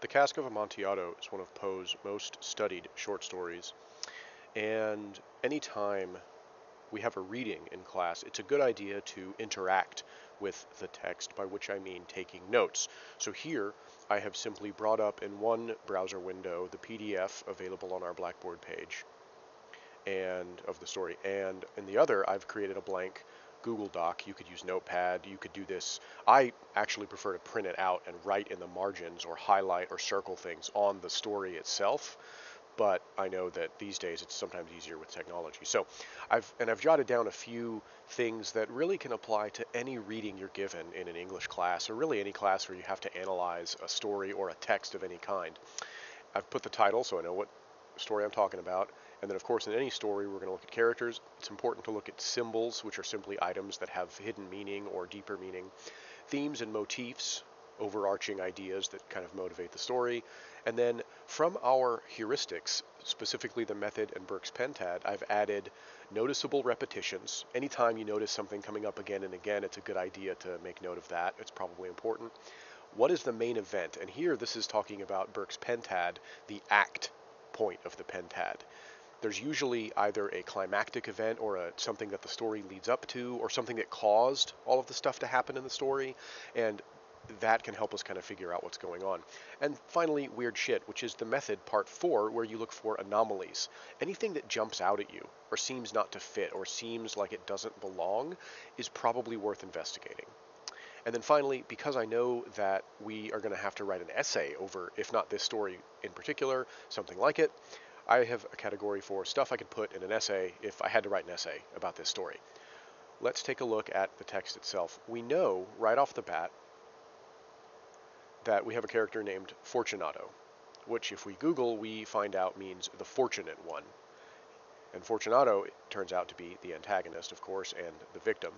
The Cask of Amontillado is one of Poe's most studied short stories, and anytime we have a reading in class, it's a good idea to interact with the text, by which I mean taking notes. So here, I have simply brought up in one browser window the PDF available on our Blackboard page and of the story, and in the other, I've created a blank Google Doc. You could use Notepad, you could do this. I actually prefer to print it out and write in the margins or highlight or circle things on the story itself, but I know that these days it's sometimes easier with technology. So I've jotted down a few things that really can apply to any reading you're given in an English class, or really any class where you have to analyze a story or a text of any kind. I've put the title so I know what story I'm talking about. And then, of course, in any story, we're going to look at characters. It's important to look at symbols, which are simply items that have hidden meaning or deeper meaning. Themes and motifs, overarching ideas that kind of motivate the story. And then from our heuristics, specifically the method and Burke's pentad, I've added noticeable repetitions. Anytime you notice something coming up again and again, it's a good idea to make note of that. It's probably important. What is the main event? And here, this is talking about Burke's pentad, the act point of the pentad. There's usually either a climactic event or something that the story leads up to, or something that caused all of the stuff to happen in the story, and that can help us kind of figure out what's going on. And finally, weird shit, which is the method, part 4, where you look for anomalies. Anything that jumps out at you, or seems not to fit, or seems like it doesn't belong, is probably worth investigating. And then finally, because I know that we are going to have to write an essay over, if not this story in particular, something like it, I have a category for stuff I could put in an essay if I had to write an essay about this story. Let's take a look at the text itself. We know right off the bat that we have a character named Fortunato, which if we Google, we find out means the fortunate one. And Fortunato turns out to be the antagonist, of course, and the victim.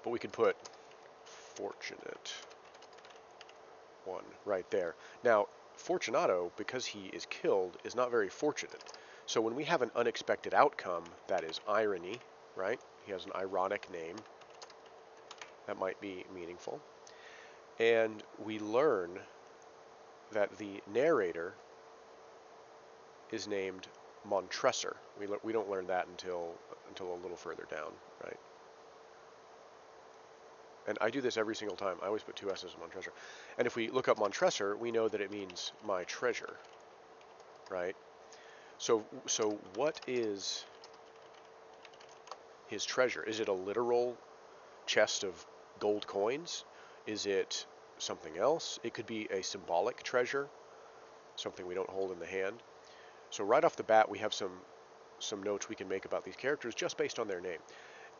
But we could put fortunate one right there. Now, Fortunato, because he is killed, is not very fortunate. So when we have an unexpected outcome, that is irony, right? He has an ironic name. That might be meaningful. And we learn that the narrator is named Montresor. We don't learn that until a little further down, right? And I do this every single time. I always put 2 S's in Montresor. And if we look up Montresor, we know that it means my treasure, right? So what is his treasure? Is it a literal chest of gold coins? Is it something else? It could be a symbolic treasure, something we don't hold in the hand. So right off the bat, we have some notes we can make about these characters just based on their name.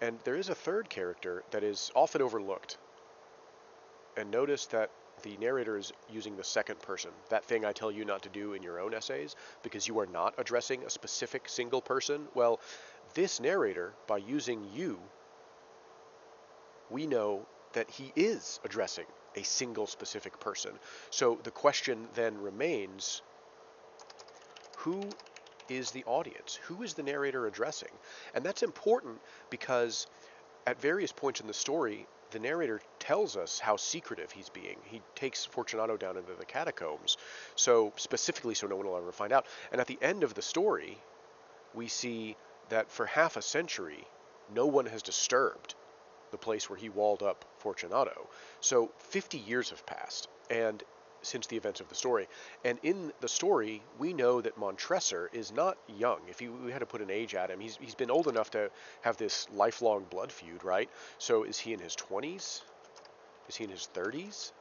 And there is a third character that is often overlooked. And notice that the narrator is using the second person, that thing I tell you not to do in your own essays, because you are not addressing a specific single person. Well, this narrator, by using you, we know that he is addressing a single specific person. So the question then remains, who is the audience? Who is the narrator addressing? And that's important because at various points in the story, the narrator tells us how secretive he's being. He takes Fortunato down into the catacombs, so specifically so no one will ever find out. And at the end of the story, we see that for half a century, no one has disturbed the place where he walled up Fortunato. So 50 years have passed, and since the events of the story. And in the story, we know that Montresor is not young. If we had to put an age at him, he's been old enough to have this lifelong blood feud, right? So is he in his 20s? Is he in his 30s?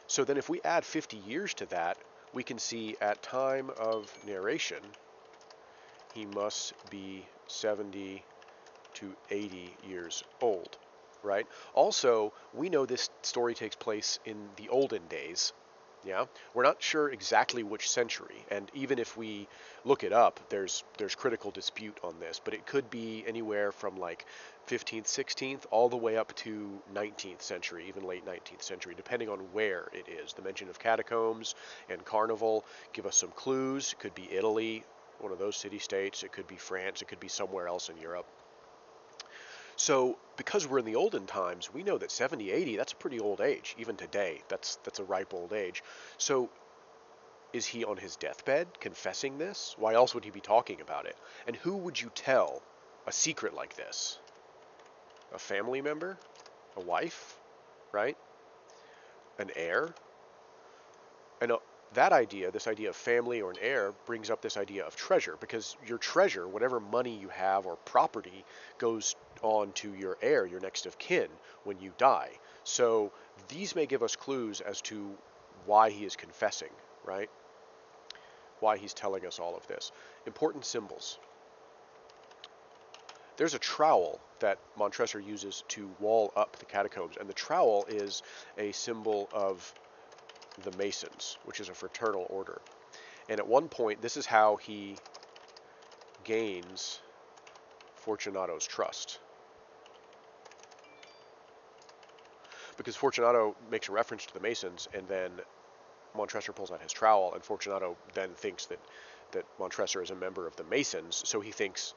So then if we add 50 years to that, we can see at time of narration, he must be 70 to 80 years old, right? Also, we know this story takes place in the olden days. Yeah, we're not sure exactly which century, and even if we look it up, there's critical dispute on this, but it could be anywhere from like 15th, 16th, all the way up to 19th century, even late 19th century, depending on where it is. The mention of catacombs and carnival give us some clues. It could be Italy, one of those city-states. It could be France. It could be somewhere else in Europe. So because we're in the olden times, we know that 70, 80, that's a pretty old age. Even today, that's a ripe old age. So is he on his deathbed confessing this? Why else would he be talking about it? And who would you tell a secret like this? A family member? A wife? Right? An heir? And that idea, this idea of family or an heir, brings up this idea of treasure, because your treasure, whatever money you have or property, goes on to your heir, your next of kin, when you die. So these may give us clues as to why he is confessing, right? Why he's telling us all of this. Important symbols. There's a trowel that Montresor uses to wall up the catacombs, and the trowel is a symbol of the Masons, which is a fraternal order. And at one point, this is how he gains Fortunato's trust. Because Fortunato makes a reference to the Masons, and then Montresor pulls out his trowel, and Fortunato then thinks that Montresor is a member of the Masons, so he thinks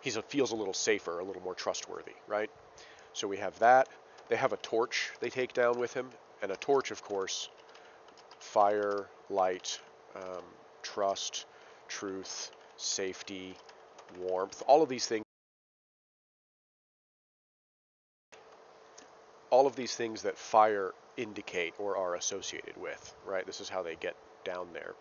he feels a little safer, a little more trustworthy, right? So we have that. They have a torch they take down with him, and a torch, of course, fire, light, trust, truth, safety, warmth, all of these things that fire indicate or are associated with, right? This is how they get down there.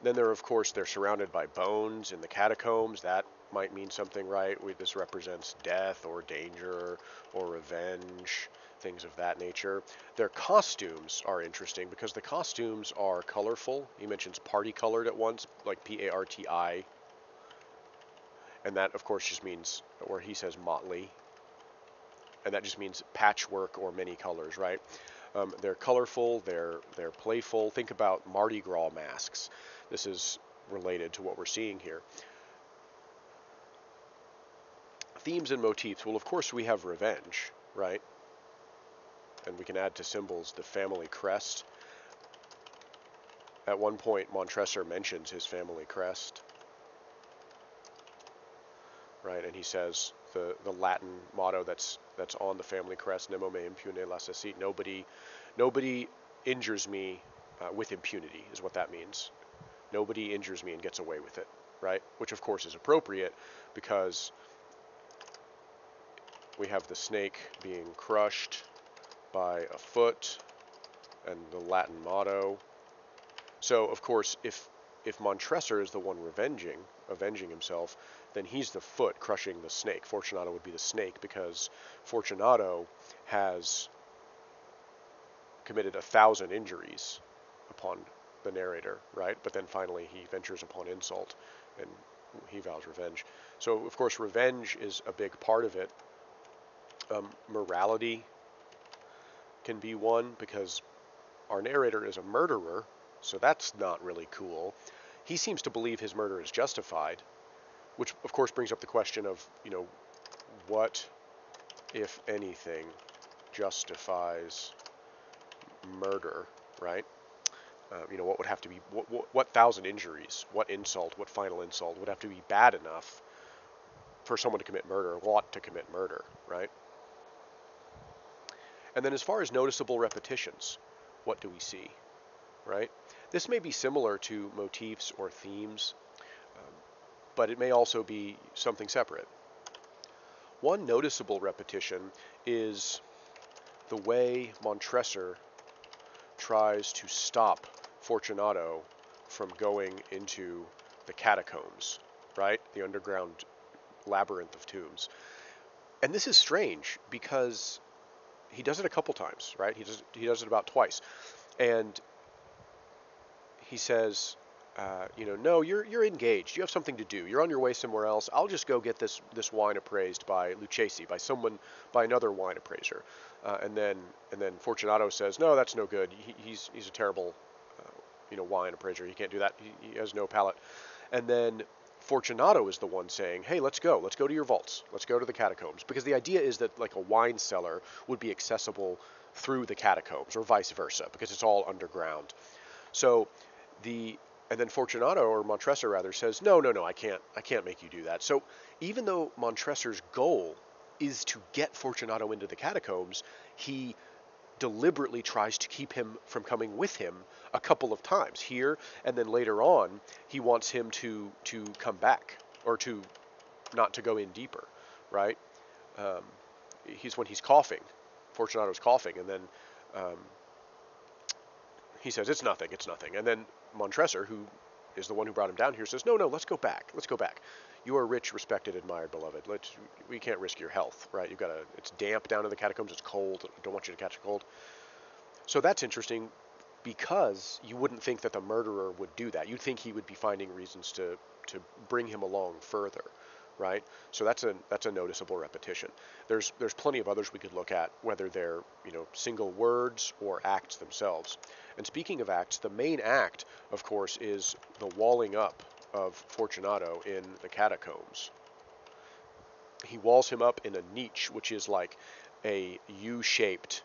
Then of course, they're surrounded by bones in the catacombs. That might mean something, right? This represents death or danger or revenge, things of that nature. Their costumes are interesting because the costumes are colorful. He mentions party-colored at once, like P-A-R-T-I. And that, of course, just means, or he says motley. And that just means patchwork or many colors, right? They're colorful, they're playful. Think about Mardi Gras masks. This is related to what we're seeing here. Themes and motifs. Well, of course, we have revenge, right? And we can add to symbols the family crest. At one point, Montresor mentions his family crest, right? And he says the Latin motto that's on the family crest, Nemo me impune lacessit, nobody injures me with impunity, is what that means. Nobody injures me and gets away with it, right? Which, of course, is appropriate because we have the snake being crushed by a foot and the Latin motto. So, of course, if Montresor is the one avenging himself, then he's the foot crushing the snake. Fortunato would be the snake because Fortunato has committed 1,000 injuries upon the narrator, right? But then finally he ventures upon insult and he vows revenge. So, of course, revenge is a big part of it. Morality can be one because our narrator is a murderer, so that's not really cool. He seems to believe his murder is justified, which of course brings up the question of, what, if anything, justifies murder, right? What would have to be, what 1,000 injuries, what insult, what final insult would have to be bad enough for someone to commit murder, want to commit murder, right? And then as far as noticeable repetitions, what do we see, right? This may be similar to motifs or themes, but it may also be something separate. One noticeable repetition is the way Montresor tries to stop Fortunato from going into the catacombs, right? The underground labyrinth of tombs. And this is strange because he does it a couple times, right? He does it about twice. And he says, no, you're engaged. You have something to do. You're on your way somewhere else. I'll just go get this wine appraised by Lucchesi, by another wine appraiser. And then Fortunato says, no, that's no good. He's a terrible, wine appraiser. He can't do that. He has no palate. And then Fortunato is the one saying, hey, let's go to your vaults. Let's go to the catacombs. Because the idea is that like a wine cellar would be accessible through the catacombs or vice versa, because it's all underground. So and then Fortunato, or Montresor rather, says, no, I can't make you do that. So even though Montresor's goal is to get Fortunato into the catacombs, he deliberately tries to keep him from coming with him a couple of times here, and then later on he wants him to come back, or to not to go in deeper, right? Um, when he's coughing, Fortunato's coughing, and then he says it's nothing, and then Montresor, who is the one who brought him down here, says no, let's go back. You are rich, respected, admired, beloved. We can't risk your health, right? It's damp down in the catacombs. It's cold. I don't want you to catch a cold. So that's interesting, because you wouldn't think that the murderer would do that. You'd think he would be finding reasons to bring him along further, right? So that's a noticeable repetition. There's plenty of others we could look at, whether they're single words or acts themselves. And speaking of acts, the main act, of course, is the walling up of Fortunato in the catacombs. He walls him up in a niche, which is like a U-shaped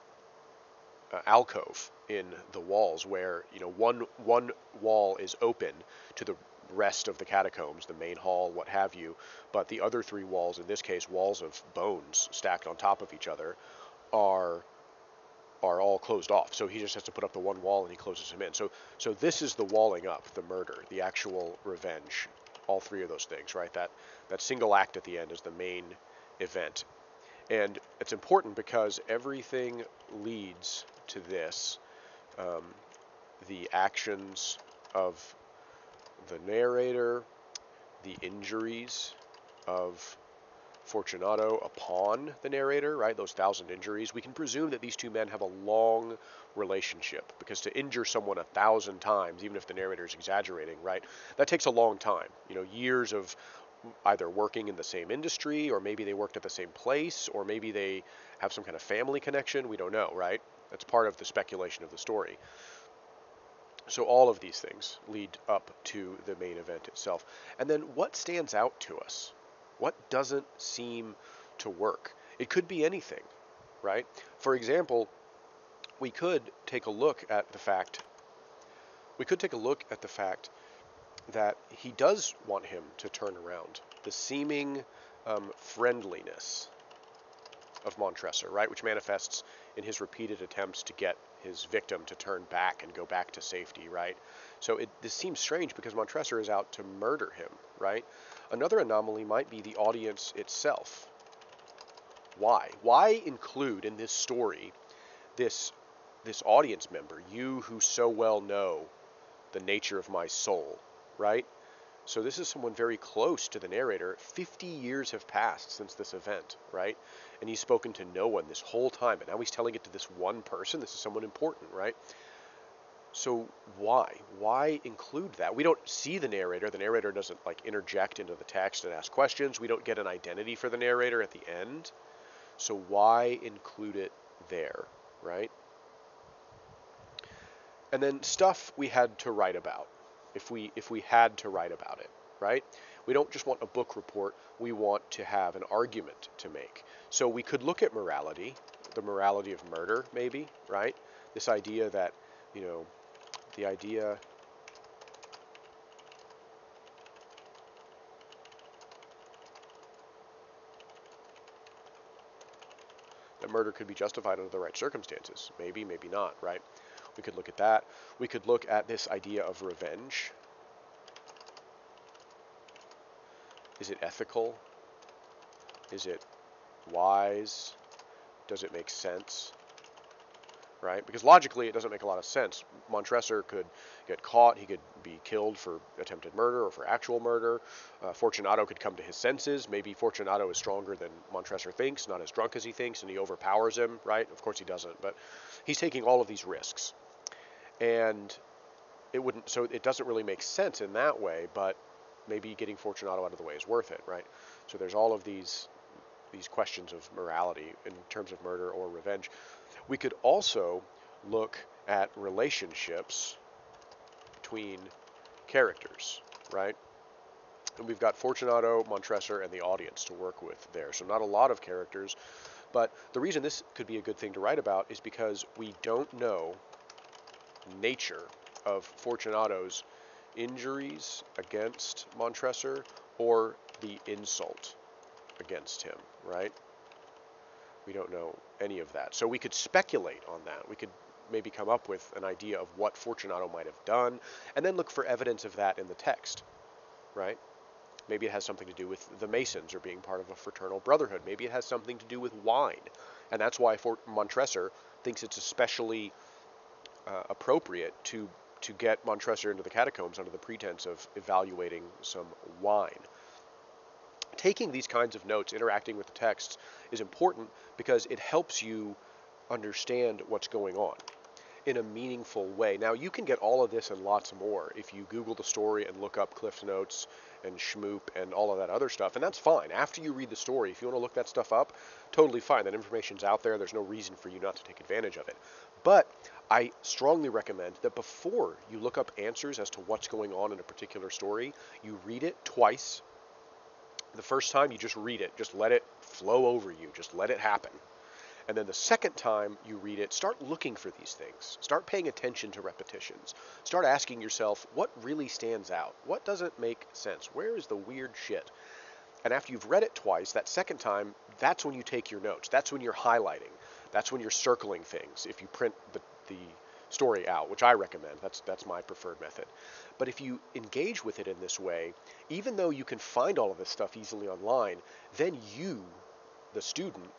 alcove in the walls, where one wall is open to the rest of the catacombs, the main hall, what have you, but the other three walls, in this case walls of bones stacked on top of each other, are all closed off. So he just has to put up the one wall and he closes him in. So this is the walling up, the murder, the actual revenge, all three of those things, right? That single act at the end is the main event. And it's important because everything leads to this. The actions of the narrator, the injuries of Fortunato upon the narrator, right? Those 1,000 injuries. We can presume that these two men have a long relationship, because to injure someone 1,000 times, even if the narrator is exaggerating, right? That takes a long time. Years of either working in the same industry, or maybe they worked at the same place, or maybe they have some kind of family connection. We don't know, right? That's part of the speculation of the story. So all of these things lead up to the main event itself. And then what stands out to us? What doesn't seem to work? It could be anything, right? For example, we could take a look at the fact that he does want him to turn around. The seeming friendliness of Montresor, right, which manifests in his repeated attempts to get his victim to turn back and go back to safety, right? So this seems strange, because Montresor is out to murder him, right? Another anomaly might be the audience itself. Why? Why include in this story this audience member, you who so well know the nature of my soul, right? So this is someone very close to the narrator. 50 years have passed since this event, right? And he's spoken to no one this whole time, and now he's telling it to this one person. This is someone important, right? So why? Why include that? We don't see the narrator. The narrator doesn't interject into the text and ask questions. We don't get an identity for the narrator at the end. So why include it there, right? And then stuff we had to write about, if we had to write about it, right? We don't just want a book report. We want to have an argument to make. So we could look at morality, the morality of murder, maybe, right? This idea that, the idea that murder could be justified under the right circumstances. Maybe, maybe not, right? We could look at that. We could look at this idea of revenge. Is it ethical? Is it wise? Does it make sense? Right? Because logically, it doesn't make a lot of sense. Montresor could get caught. He could be killed for attempted murder or for actual murder. Fortunato could come to his senses. Maybe Fortunato is stronger than Montresor thinks, not as drunk as he thinks, and he overpowers him, right? Of course he doesn't, but he's taking all of these risks. And it doesn't really make sense in that way, but maybe getting Fortunato out of the way is worth it, right? So there's all of these questions of morality in terms of murder or revenge. We could also look at relationships between characters, right? And we've got Fortunato, Montresor, and the audience to work with there. So not a lot of characters, but the reason this could be a good thing to write about is because we don't know nature of Fortunato's injuries against Montresor or the insult against him, right? We don't know any of that. So we could speculate on that. We could maybe come up with an idea of what Fortunato might have done, and then look for evidence of that in the text, right? Maybe it has something to do with the Masons or being part of a fraternal brotherhood. Maybe it has something to do with wine. And that's why Montresor thinks it's especially appropriate to get Montresor into the catacombs under the pretense of evaluating some wine. Taking these kinds of notes, interacting with the texts, is important because it helps you understand what's going on in a meaningful way. Now, you can get all of this and lots more if you Google the story and look up Cliff Notes and Schmoop and all of that other stuff, and that's fine. After you read the story, if you want to look that stuff up, totally fine. That information's out there. There's no reason for you not to take advantage of it. But I strongly recommend that before you look up answers as to what's going on in a particular story, you read it twice. The first time, you just read it. Just let it flow over you. Just let it happen. And then the second time you read it, start looking for these things. Start paying attention to repetitions. Start asking yourself, what really stands out? What doesn't make sense? Where is the weird shit? And after you've read it twice, that second time, that's when you take your notes. That's when you're highlighting. That's when you're circling things. If you print the story out, which I recommend, that's my preferred method. But if you engage with it in this way, even though you can find all of this stuff easily online, then you, the student,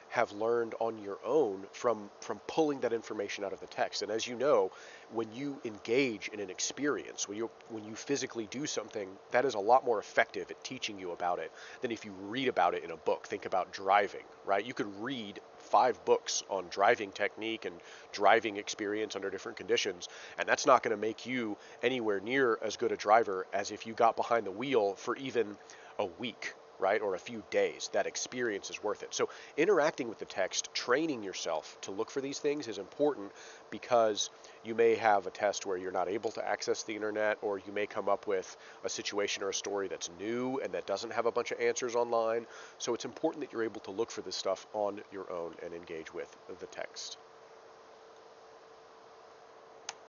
have learned on your own from pulling that information out of the text. And as you know, when you engage in an experience, when you physically do something, that is a lot more effective at teaching you about it than if you read about it in a book. Think about driving, right? You could read 5 books on driving technique and driving experience under different conditions, and that's not going to make you anywhere near as good a driver as if you got behind the wheel for even a week, right, or a few days. That experience is worth it. So interacting with the text, training yourself to look for these things is important, because you may have a test where you're not able to access the internet, or you may come up with a situation or a story that's new and that doesn't have a bunch of answers online. So it's important that you're able to look for this stuff on your own and engage with the text.